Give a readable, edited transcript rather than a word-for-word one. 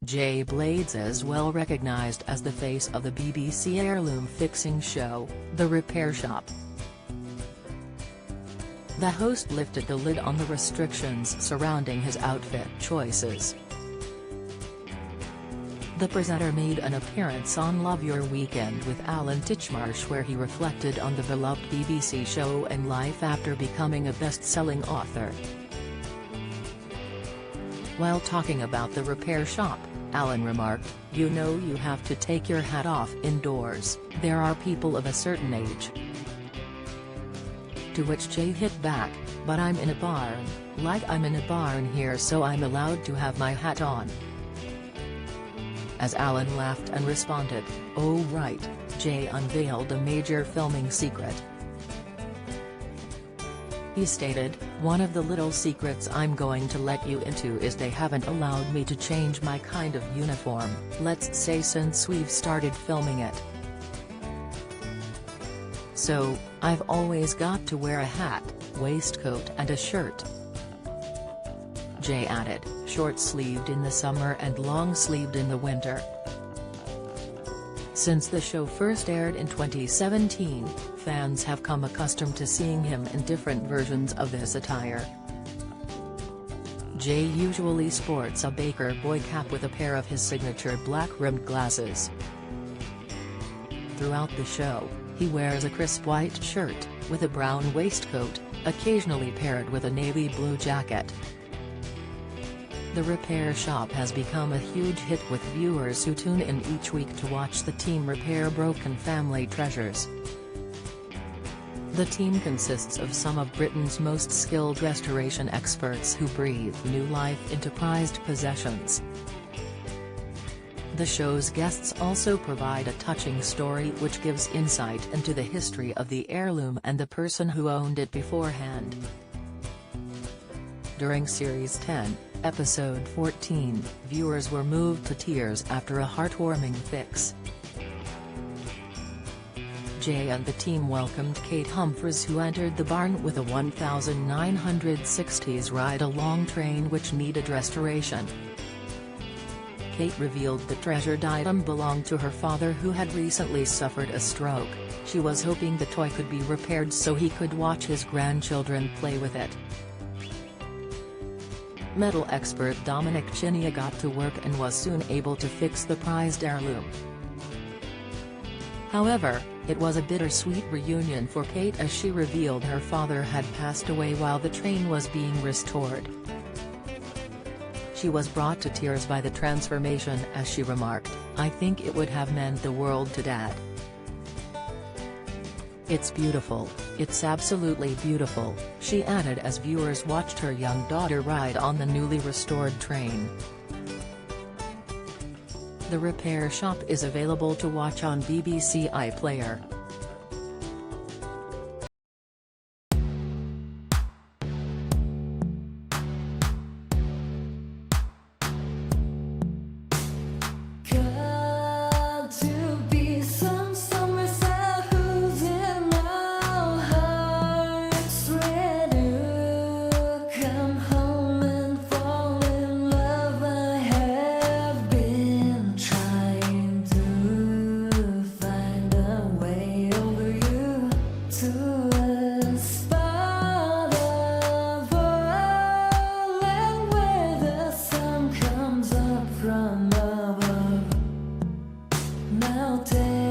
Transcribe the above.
Jay Blades is well recognized as the face of the BBC heirloom fixing show, The Repair Shop. The host lifted the lid on the restrictions surrounding his outfit choices. The presenter made an appearance on Love Your Weekend with Alan Titchmarsh, where he reflected on the beloved BBC show and life after becoming a best-selling author. While talking about The Repair Shop, Alan remarked, "You know you have to take your hat off indoors, there are people of a certain age." To which Jay hit back, "But I'm in a barn, like I'm in a barn here, so I'm allowed to have my hat on." As Alan laughed and responded, "Oh right," Jay unveiled a major filming secret. He stated, "One of the little secrets I'm going to let you into is they haven't allowed me to change my kind of uniform, let's say since we've started filming it. So, I've always got to wear a hat, waistcoat and a shirt." Jay added, "Short-sleeved in the summer and long-sleeved in the winter." Since the show first aired in 2017, fans have come accustomed to seeing him in different versions of this attire. Jay usually sports a Baker Boy cap with a pair of his signature black-rimmed glasses. Throughout the show, he wears a crisp white shirt, with a brown waistcoat, occasionally paired with a navy blue jacket. The Repair Shop has become a huge hit with viewers who tune in each week to watch the team repair broken family treasures. The team consists of some of Britain's most skilled restoration experts who breathe new life into prized possessions. The show's guests also provide a touching story which gives insight into the history of the heirloom and the person who owned it beforehand. During Series 10, Episode 14, viewers were moved to tears after a heartwarming fix. Jay and the team welcomed Kate Humphries, who entered the barn with a 1960s ride-along train which needed restoration. Kate revealed the treasured item belonged to her father, who had recently suffered a stroke. She was hoping the toy could be repaired so he could watch his grandchildren play with it. Metal expert Dominic Chinia got to work and was soon able to fix the prized heirloom. However, it was a bittersweet reunion for Kate, as she revealed her father had passed away while the train was being restored. She was brought to tears by the transformation, as she remarked, "I think it would have meant the world to Dad. It's beautiful, it's absolutely beautiful," she added as viewers watched her young daughter ride on the newly restored train. The Repair Shop is available to watch on BBC iPlayer. From above, melted.